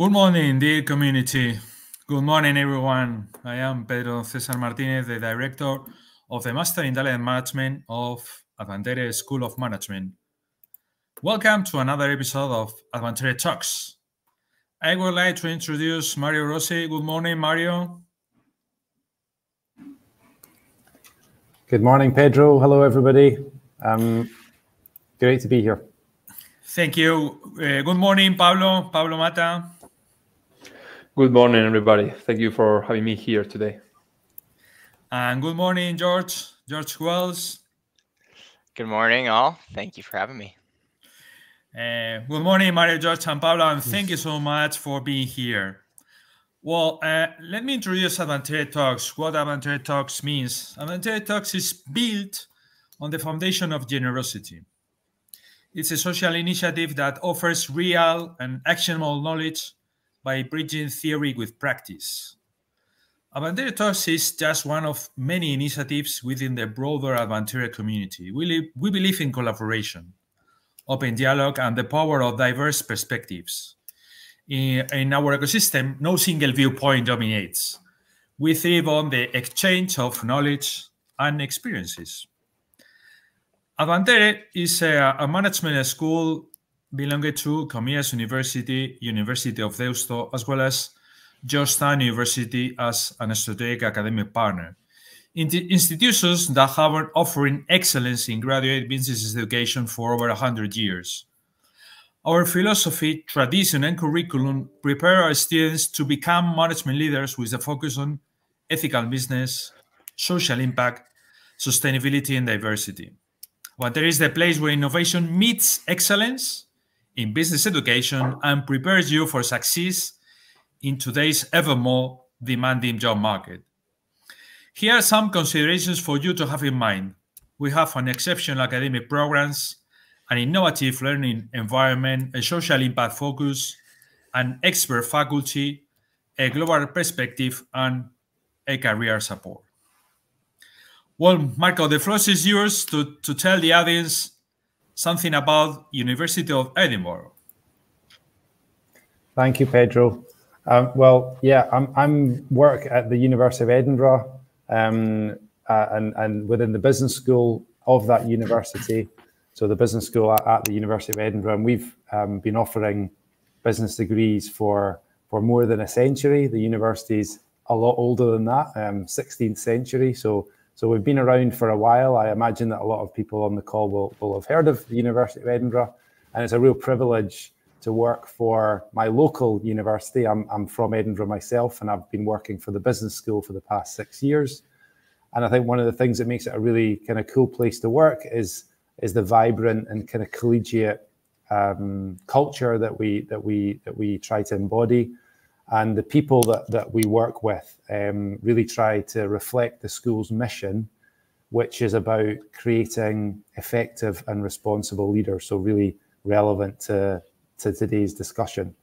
Good morning, dear community. Good morning, everyone. I am Pedro César Martínez, the director of the Master in Talent Management of Advantere School of Management. Welcome to another episode of Advantere Talks. I would like to introduce Mario Rossi. Good morning, Mario. Good morning, Pedro. Hello, everybody. Great to be here. Thank you. Good morning, Pablo. Pablo Mata. Good morning, everybody. Thank you for having me here today. And good morning, George. George Wells. Good morning, all. Thank you for having me. Good morning, Mario, George, and Pablo, and thank you so much for being here. Well, let me introduce Advantere Talks. What Advantere Talks means. Advantere Talks is built on the foundation of generosity. It's a social initiative that offers real and actionable knowledge by bridging theory with practice. Advantere Talks is just one of many initiatives within the broader Advantere community. We believe in collaboration, open dialogue, and the power of diverse perspectives. In our ecosystem, no single viewpoint dominates. We thrive on the exchange of knowledge and experiences. Advantere is a management school belonging to Comillas University, University of Deusto, as well as Georgetown University as an strategic academic partner. Institutions that have been offering excellence in graduate business education for over 100 years. Our philosophy, tradition, and curriculum prepare our students to become management leaders with a focus on ethical business, social impact, sustainability, and diversity. Advantere is the place where innovation meets excellence in business education and prepares you for success in today's ever more demanding job market. Here are some considerations for you to have in mind. We have an exceptional academic programs, an innovative learning environment, a social impact focus, an expert faculty, a global perspective, and a career support. Well, Marco, the floor is yours to tell the audience something about University of Edinburgh. Thank you, Pedro. I'm work at the University of Edinburgh and within the business school of that university. So the business school at the University of Edinburgh, and we've been offering business degrees for more than a century. The university's a lot older than that, 16th century. So we've been around for a while. I imagine that a lot of people on the call will have heard of the University of Edinburgh, and it's a real privilege to work for my local university. I'm from Edinburgh myself, and I've been working for the business school for the past 6 years. And I think one of the things that makes it a really kind of cool place to work is the vibrant and kind of collegiate culture that we try to embody. And the people that we work with really try to reflect the school's mission, which is about creating effective and responsible leaders. So really relevant to today's discussion.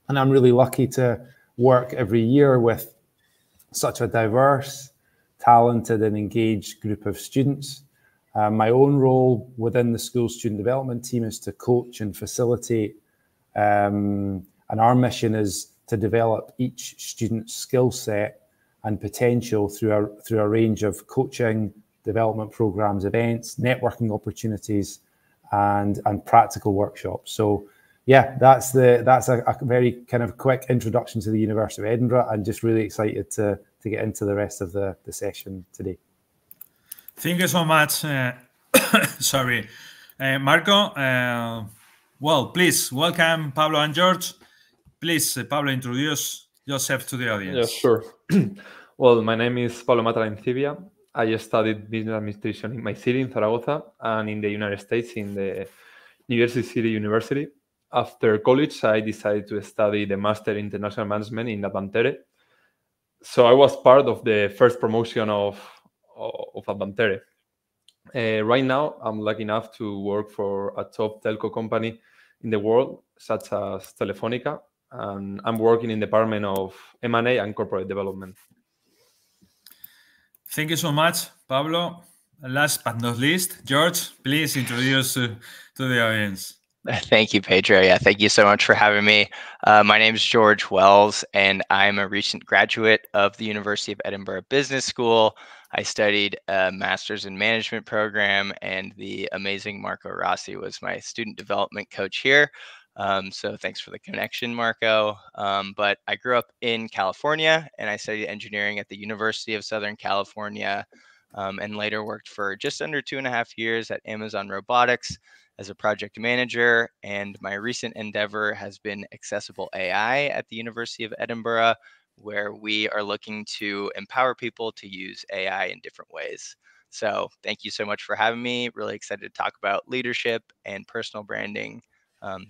And I'm really lucky to work every year with such a diverse, talented and engaged group of students. My own role within the school student development team is to coach and facilitate. And our mission is to develop each student's skill set and potential through a range of coaching, development programs, events, networking opportunities, and practical workshops. So yeah, that's a very kind of quick introduction to the University of Edinburgh, and just really excited to get into the rest of the session today. Thank you so much. Sorry, Marco. Well, please welcome Pablo and George. Please, Pablo, introduce yourself to the audience. Yeah, sure. Well, my name is Pablo Mata. I studied business administration in my city, in Zaragoza, and in the United States, in the New Jersey City University. After college, I decided to study the Master in International Management in Advantere. So I was part of the first promotion of Advantere. Right now, I'm lucky enough to work for a top telco company in the world, such as Telefónica, and I'm working in the Department of M&A and Corporate Development. Thank you so much, Pablo. Last but not least, George, please introduce to the audience. Thank you, Pedro. Yeah, thank you so much for having me. My name is George Wells, and I'm a recent graduate of the University of Edinburgh Business School. I studied a master's in management program, and the amazing Marco Rossi was my student development coach here. So thanks for the connection, Marco. But I grew up in California, and I studied engineering at the University of Southern California, and later worked for just under 2.5 years at Amazon Robotics as a project manager, and my recent endeavor has been accessible AI at the University of Edinburgh, where we are looking to empower people to use AI in different ways. So thank you so much for having me. Really excited to talk about leadership and personal branding.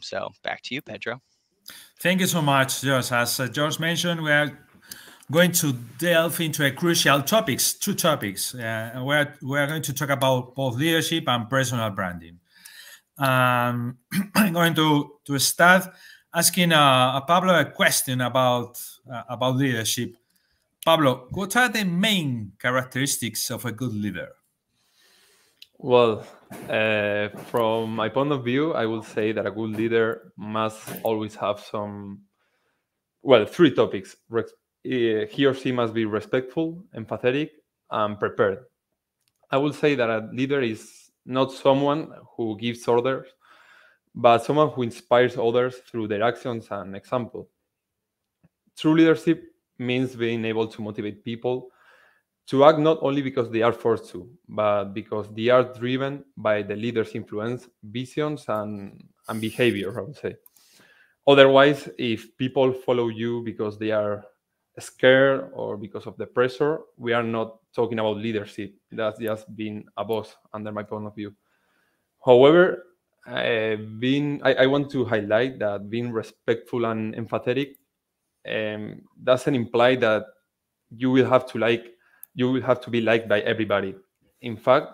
So back to you, Pedro. Thank you so much, Josh. As Josh mentioned, we are going to delve into a crucial topics, two topics. We're going to talk about both leadership and personal branding. I'm going to start asking Pablo a question about leadership. Pablo, what are the main characteristics of a good leader? Well, from my point of view, I would say that a good leader must always have three topics. He or she must be respectful, empathetic, and prepared. I would say that a leader is not someone who gives orders, but someone who inspires others through their actions and example. True leadership means being able to motivate people to act not only because they are forced to, but because they are driven by the leader's influence, visions, and behavior, I would say. Otherwise, if people follow you because they are scared or because of the pressure, we are not talking about leadership. That's just being a boss, under my point of view. However, I want to highlight that being respectful and empathetic doesn't imply that you will have to be liked by everybody. In fact,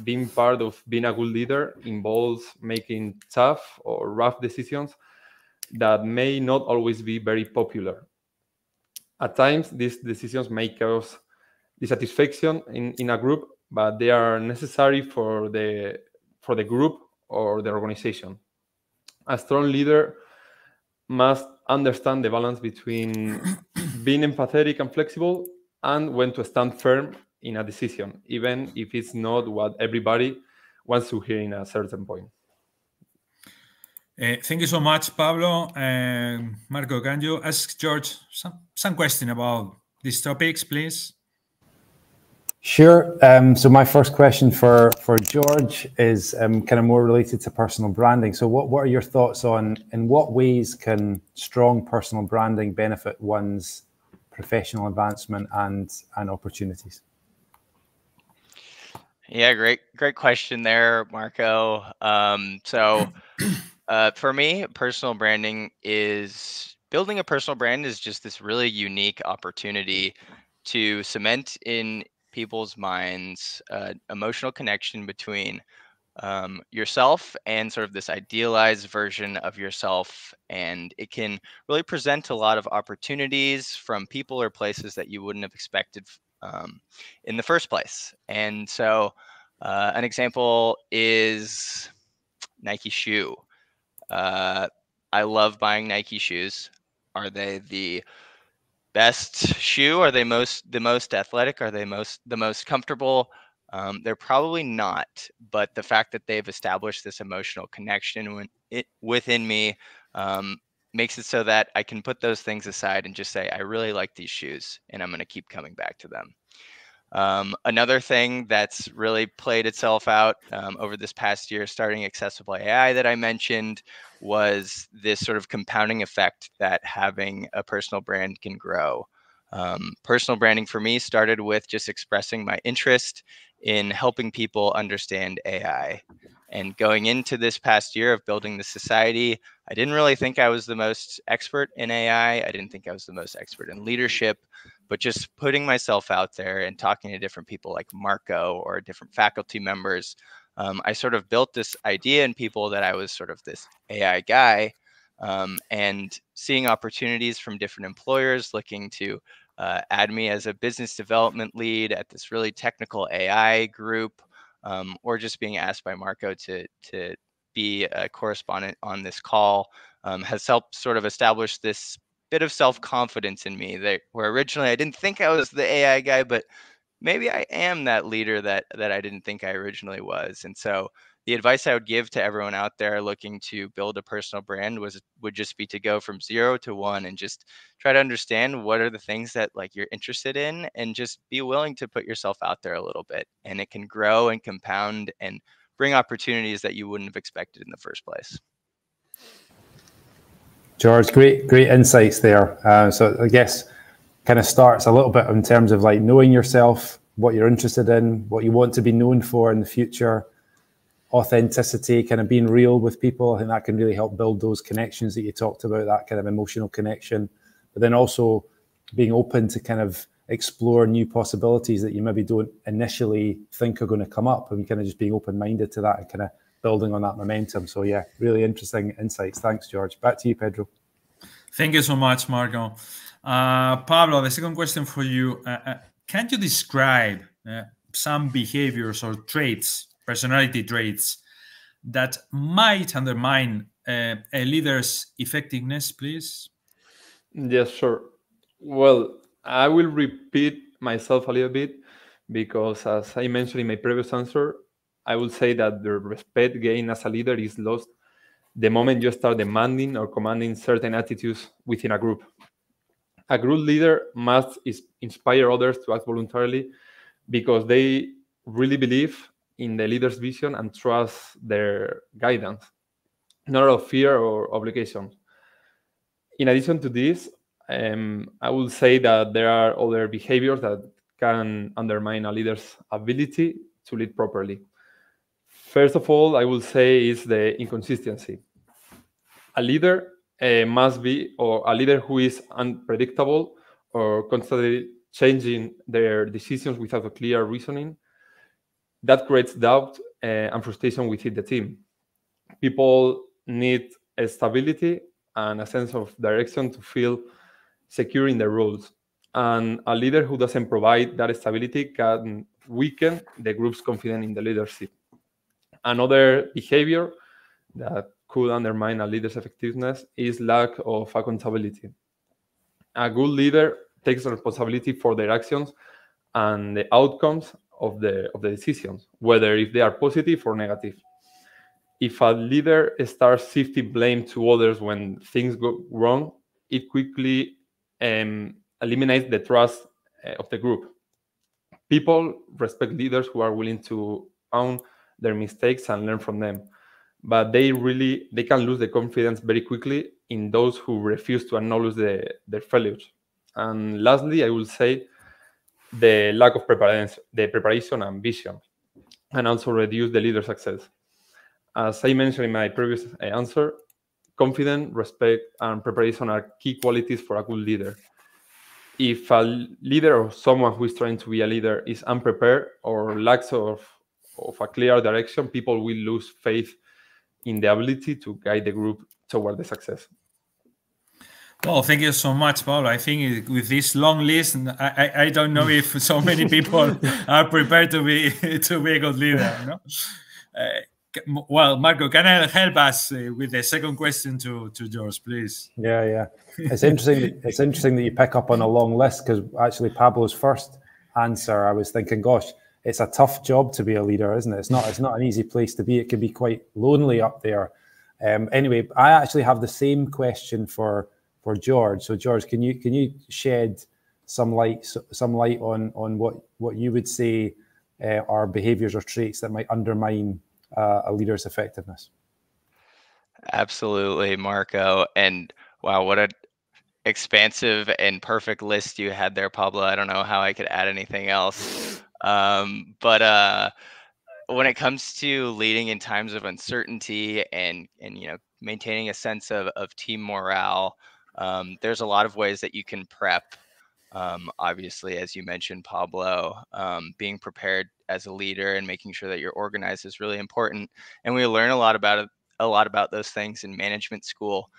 being part of being a good leader involves making tough or rough decisions that may not always be very popular. At times, these decisions may cause dissatisfaction in a group, but they are necessary for the group or the organization. A strong leader must understand the balance between being empathetic and flexible and when to stand firm in a decision, even if it's not what everybody wants to hear in a certain point. Thank you so much, Pablo. Marco, can you ask George some question about these topics, please? Sure. So my first question for George is kind of more related to personal branding. So what are your thoughts on in what ways can strong personal branding benefit one's professional advancement and opportunities? Yeah, great question there, Marco. For me, personal branding is building a personal brand is just this really unique opportunity to cement in people's minds emotional connection between yourself and sort of this idealized version of yourself. And it can really present a lot of opportunities from people or places that you wouldn't have expected in the first place. And so an example is Nike shoe. I love buying Nike shoes. Are they the best shoe? Are they the most athletic? Are they the most comfortable? They're probably not, but the fact that they've established this emotional connection within me makes it so that I can put those things aside and just say, I really like these shoes and I'm going to keep coming back to them. Another thing that's really played itself out over this past year, starting accessible AI that I mentioned, was this sort of compounding effect that having a personal brand can grow. Personal branding for me started with just expressing my interest in helping people understand AI. And going into this past year of building the society, I didn't really think I was the most expert in AI. I didn't think I was the most expert in leadership, but just putting myself out there and talking to different people like Marco or different faculty members, I sort of built this idea in people that I was sort of this AI guy, and seeing opportunities from different employers looking to add me as a business development lead at this really technical AI group, or just being asked by Marco to be a correspondent on this call has helped sort of establish this bit of self-confidence in me, that where originally I didn't think I was the AI guy, but maybe I am that leader that I didn't think I originally was. And so the advice I would give to everyone out there looking to build a personal brand would just be to go from 0 to 1 and just try to understand what are the things that like you're interested in, and just be willing to put yourself out there a little bit, and it can grow and compound and bring opportunities that you wouldn't have expected in the first place. George, great insights there. So I guess kind of starts a little bit in terms of like knowing yourself, what you're interested in, what you want to be known for in the future, authenticity, kind of being real with people. I think that can really help build those connections that you talked about, that kind of emotional connection. But then also being open to kind of explore new possibilities that you maybe don't initially think are going to come up, and kind of just being open-minded to that and kind of building on that momentum. So yeah, really interesting insights. Thanks, George. Back to you, Pedro. Thank you so much, Marco. Pablo, the second question for you. Can you describe some behaviors or traits, personality traits, that might undermine a leader's effectiveness, please? Yes, sure. Well, I will repeat myself a little bit because, as I mentioned in my previous answer, I will say that the respect gained as a leader is lost the moment you start demanding or commanding certain attitudes within a group. A group leader must inspire others to act voluntarily because they really believe in the leader's vision and trust their guidance, not out of fear or obligation. In addition to this, I will say that there are other behaviors that can undermine a leader's ability to lead properly. First of all, I will say is the inconsistency. A leader must be, or a leader who is unpredictable or constantly changing their decisions without a clear reasoning, that creates doubt and frustration within the team. People need a stability and a sense of direction to feel secure in their roles. And a leader who doesn't provide that stability can weaken the group's confidence in the leadership. Another behavior that could undermine a leader's effectiveness is lack of accountability. A good leader takes responsibility for their actions and the outcomes of the decisions, whether if they are positive or negative. If a leader starts shifting blame to others when things go wrong, it quickly eliminates the trust of the group. People respect leaders who are willing to own their mistakes and learn from them, but they can lose the confidence very quickly in those who refuse to acknowledge their failures. And lastly, I will say the lack of preparation and vision, and also reduce the leader's success. As I mentioned in my previous answer, confidence, respect, and preparation are key qualities for a good leader. If a leader or someone who is trying to be a leader is unprepared or lacks of a clear direction, people will lose faith in the ability to guide the group toward the success. Well, thank you so much, Pablo. I think with this long list, I don't know if so many people are prepared to be a good leader. You know? Well, Marco, can I help us with the second question to George, please? Yeah. It's interesting. It's interesting that you pick up on a long list, because actually Pablo's first answer, I was thinking, gosh, it's a tough job to be a leader, isn't it? It's not an easy place to be. It can be quite lonely up there. Anyway, I actually have the same question for George. So George, can you shed some light on what you would say are behaviors or traits that might undermine a leader's effectiveness? Absolutely, Marco. And wow, what an expansive and perfect list you had there, Pablo. I don't know how I could add anything else. But when it comes to leading in times of uncertainty and maintaining a sense of team morale, there's a lot of ways that you can prep. Obviously, as you mentioned, Pablo, being prepared as a leader and making sure that you're organized is really important. And we learn a lot about those things in management school,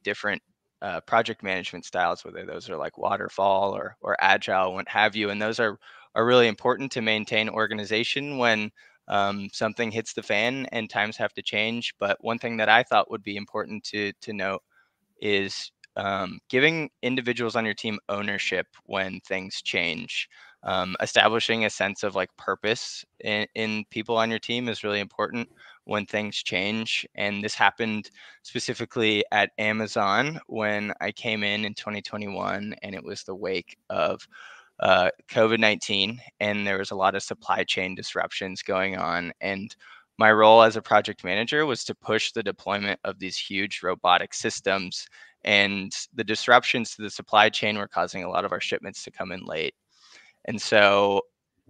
different project management styles, whether those are like waterfall or agile, what have you. And those are really important to maintain organization when something hits the fan and times have to change. But one thing that I thought would be important to note is giving individuals on your team ownership when things change. Establishing a sense of like purpose in people on your team is really important when things change. And this happened specifically at Amazon when I came in 2021, and it was the wake of COVID-19, and there was a lot of supply chain disruptions going on. And my role as a project manager was to push the deployment of these huge robotic systems, and the disruptions to the supply chain were causing a lot of our shipments to come in late. And so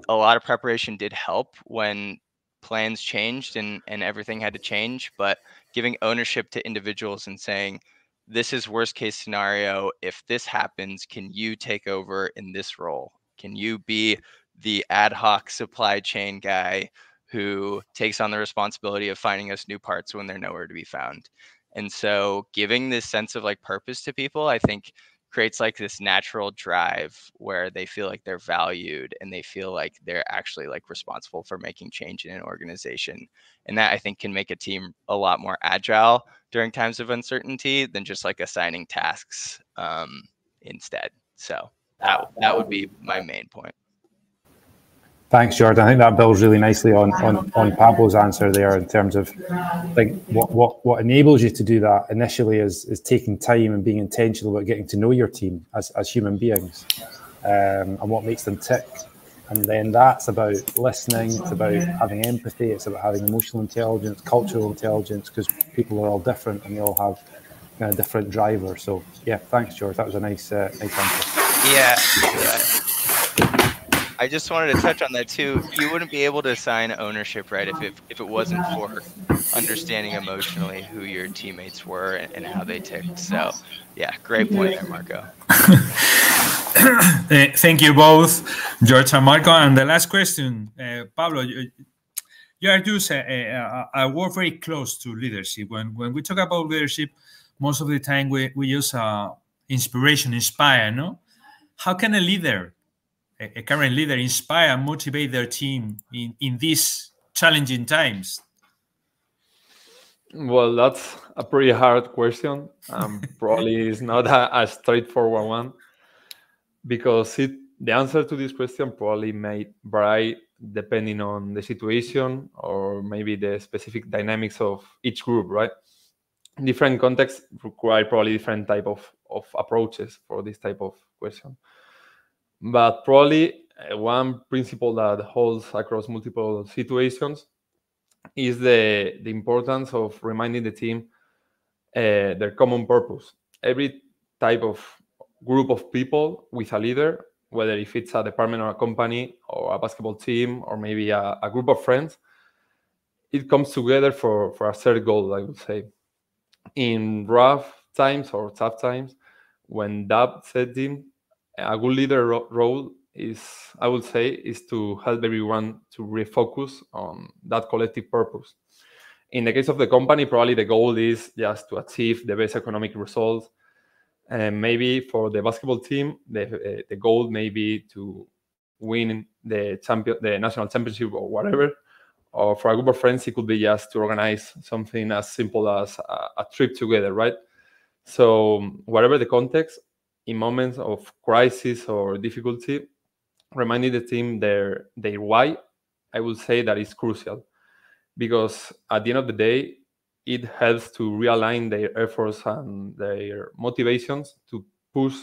a lot of preparation did help when plans changed and everything had to change, but giving ownership to individuals and saying, this is worst case scenario. If this happens, can you take over in this role? Can you be the ad hoc supply chain guy who takes on the responsibility of finding us new parts when they're nowhere to be found? And so giving this sense of like purpose to people, I think creates like this natural drive where they feel like they're valued and they feel like they're actually like responsible for making change in an organization. And that I think can make a team a lot more agile during times of uncertainty than just like assigning tasks instead. So that would be my main point. Thanks, Jordan. I think that builds really nicely on Pablo's answer there in terms of like what enables you to do that initially is taking time and being intentional about getting to know your team as human beings, and what makes them tick. And then that's about listening, it's about having empathy, it's about having emotional intelligence, cultural intelligence, because people are all different and they all have kind of different drivers. So yeah, thanks, George. That was a nice answer. Yeah. I just wanted to touch on that too. You wouldn't be able to assign ownership, right, if it wasn't for understanding emotionally who your teammates were and how they ticked. So, yeah, great point there, Marco. Thank you both, George and Marco. And the last question, Pablo, you are just a word very close to leadership. When we talk about leadership, most of the time we use inspiration, inspire, no? How can a leader, a current leader, inspire and motivate their team in these challenging times? Well, that's a pretty hard question. Probably is not a straightforward one, because the answer to this question probably may vary depending on the situation or maybe the specific dynamics of each group, right? Different contexts require probably different type of approaches for this type of question. But probably one principle that holds across multiple situations is the importance of reminding the team their common purpose. Every type of group of people with a leader, whether if it's a department or a company or a basketball team or maybe a group of friends, it comes together for a shared goal, I would say. In rough times or tough times, when doubt sets in, a good leader role is, I would say, is to help everyone to refocus on that collective purpose. In the case of the company, probably the goal is just to achieve the best economic results. And maybe for the basketball team, the goal may be to win the national championship or whatever. Or for a group of friends, it could be just to organize something as simple as a trip together, right? So whatever the context, in moments of crisis or difficulty, reminding the team their why, I would say that is crucial, because at the end of the day, it helps to realign their efforts and their motivations to push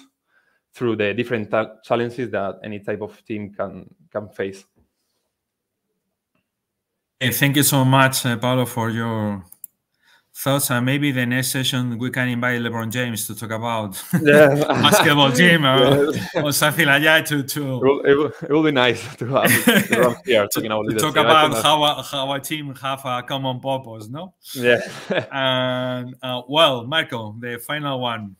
through the different challenges that any type of team can face. Thank you so much, Pablo, for your thoughts. And maybe the next session we can invite LeBron James to talk about basketball team or something like that. It will be nice to have LeBron here talking about leadership. To talk about how a team have a common purpose, no? Yeah. And well, Marco, the final one.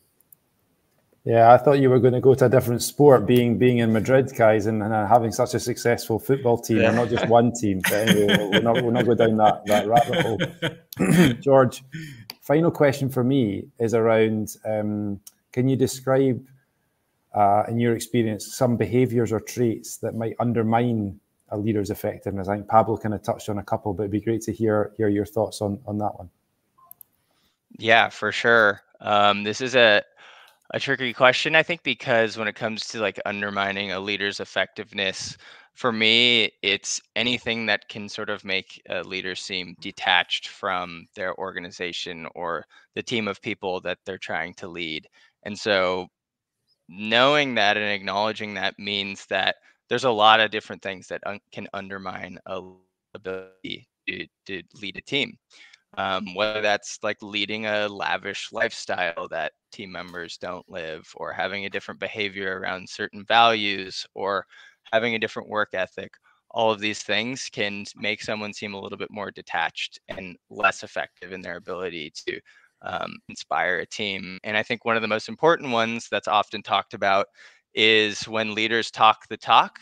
Yeah, I thought you were going to go to a different sport, being in Madrid, guys, and having such a successful football team, and not just one team. But anyway, we'll not go down that rabbit hole. George, final question for me is around, can you describe, in your experience, some behaviours or traits that might undermine a leader's effectiveness? I think Pablo kind of touched on a couple, but it'd be great to hear your thoughts on that one. Yeah, for sure. This is a tricky question, I think, because when it comes to like undermining a leader's effectiveness, for me, it's anything that can sort of make a leader seem detached from their organization or the team of people that they're trying to lead. And so knowing that and acknowledging that means that there's a lot of different things that can undermine a ability to lead a team. Whether that's like leading a lavish lifestyle that team members don't live, or having a different behavior around certain values, or having a different work ethic. All of these things can make someone seem a little bit more detached and less effective in their ability to inspire a team. And I think one of the most important ones that's often talked about is when leaders talk the talk,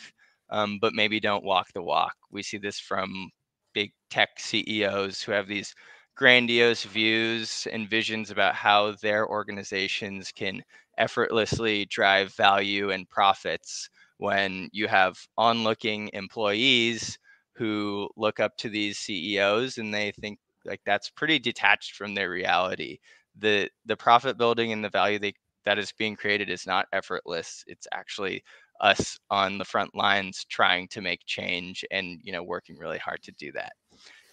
but maybe don't walk the walk. We see this from big tech CEOs who have these grandiose views and visions about how their organizations can effortlessly drive value and profits, when you have onlooking employees who look up to these CEOs and they think like that's pretty detached from their reality. The profit building and the value that is being created is not effortless. It's actually us on the front lines trying to make change and, you know, working really hard to do that.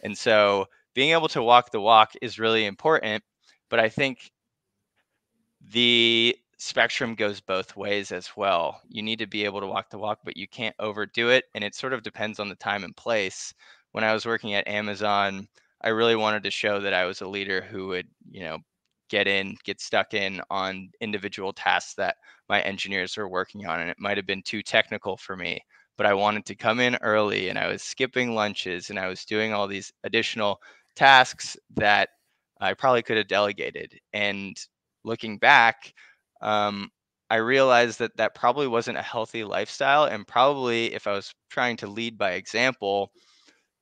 And so being able to walk the walk is really important, but I think the spectrum goes both ways as well. You need to be able to walk the walk, but you can't overdo it. And it sort of depends on the time and place. When I was working at Amazon, I really wanted to show that I was a leader who would, you know, get stuck in on individual tasks that my engineers were working on. And it might have been too technical for me, but I wanted to come in early, and I was skipping lunches, and I was doing all these additional tasks that I probably could have delegated. And looking back, I realized that that probably wasn't a healthy lifestyle. And probably if I was trying to lead by example,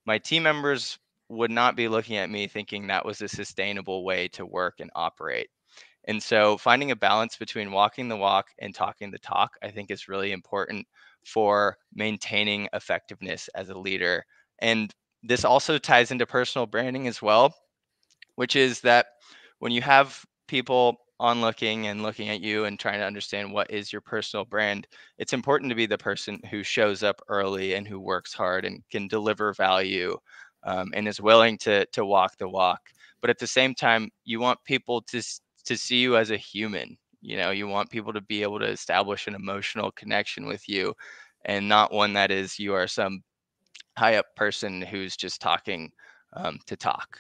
my team members would not be looking at me thinking that was a sustainable way to work and operate. And so finding a balance between walking the walk and talking the talk, I think, is really important for maintaining effectiveness as a leader. And this also ties into personal branding as well, which is that when you have people looking at you and trying to understand what is your personal brand, it's important to be the person who shows up early and who works hard and can deliver value, and is willing to walk the walk. But at the same time, you want people to see you as a human. You know, you want people to be able to establish an emotional connection with you, and not one that is you are some high up person who's just talking to talk.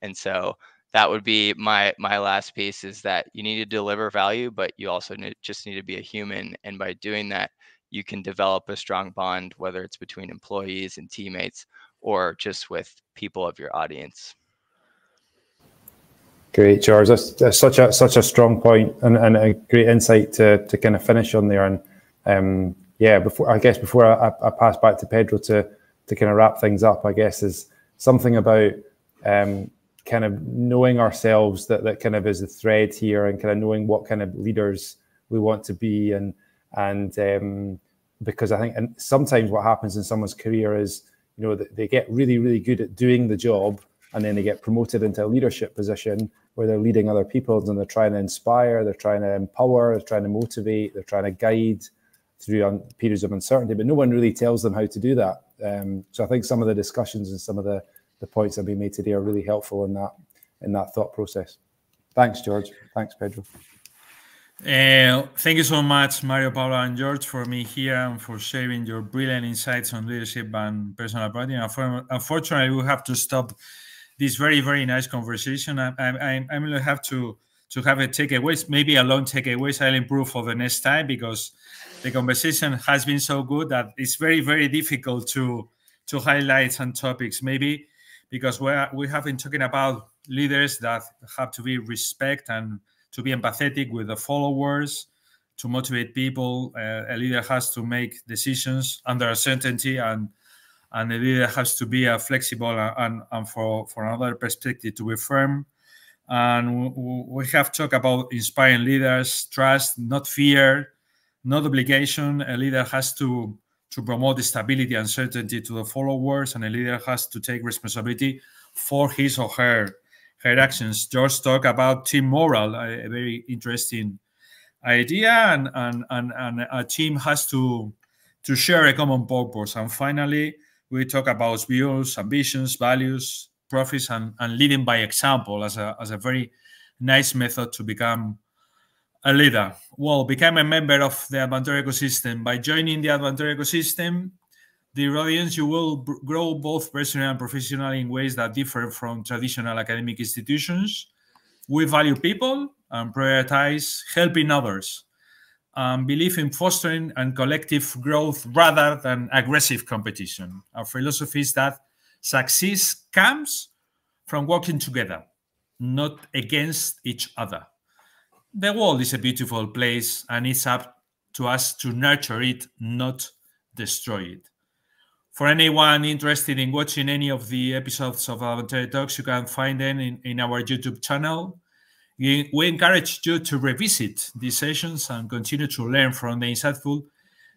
And so that would be my last piece, is that you need to deliver value, but you also just need to be a human. And by doing that, you can develop a strong bond, whether it's between employees and teammates or just with people of your audience. Great, George. That's such a strong point and a great insight to kind of finish on there. And yeah, before I pass back to Pedro to kind of wrap things up, I guess is something about kind of knowing ourselves that kind of is the thread here, and kind of knowing what kind of leaders we want to be, and because I think, and sometimes what happens in someone's career is, you know, they get really, really good at doing the job, and then they get promoted into a leadership position where they're leading other people, and they're trying to inspire, they're trying to empower, they're trying to motivate, they're trying to guide through periods of uncertainty, but no one really tells them how to do that. So I think some of the discussions and some of the points that have been made today are really helpful in that thought process. Thanks, George. Thanks, Pedro. Thank you so much, Mario, Pablo, and George, for being here and for sharing your brilliant insights on leadership and personal branding. Unfortunately, we have to stop this very, very nice conversation. I'm going to have to have a takeaways, maybe a long takeaways. I'll improve for the next time, because the conversation has been so good that it's very, very difficult to highlight some topics. Maybe because we have been talking about leaders that have to be respect and to be empathetic with the followers, to motivate people. A leader has to make decisions under uncertainty, and the leader has to be flexible and for another perspective to be firm. And we have talked about inspiring leaders, trust, not fear, not obligation. A leader has to to promote stability and certainty to the followers, and a leader has to take responsibility for his or her actions. George talked about team morale, a very interesting idea, and a team has to share a common purpose. And finally, we talk about views, ambitions, values, profits, and leading by example as a very nice method to become a leader. Well, become a member of the Advantere ecosystem. By joining the Advantere ecosystem, dear audience, you will grow both personally and professionally in ways that differ from traditional academic institutions. We value people and prioritize helping others, and believe in fostering and collective growth rather than aggressive competition. Our philosophy is that success comes from working together, not against each other. The world is a beautiful place, and it's up to us to nurture it, not destroy it. For anyone interested in watching any of the episodes of Advantere Talks, you can find them in our YouTube channel. We encourage you to revisit these sessions and continue to learn from the insightful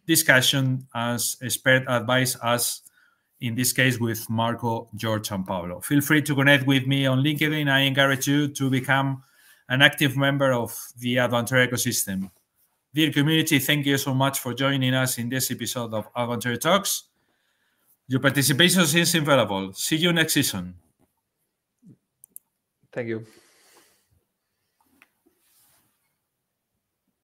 discussion as expert advice, as in this case with Marco, George, and Pablo. Feel free to connect with me on LinkedIn. I encourage you to become an active member of the Advantere ecosystem. Dear community, thank you so much for joining us in this episode of Advantere Talks. Your participation is invaluable. See you next season. Thank you.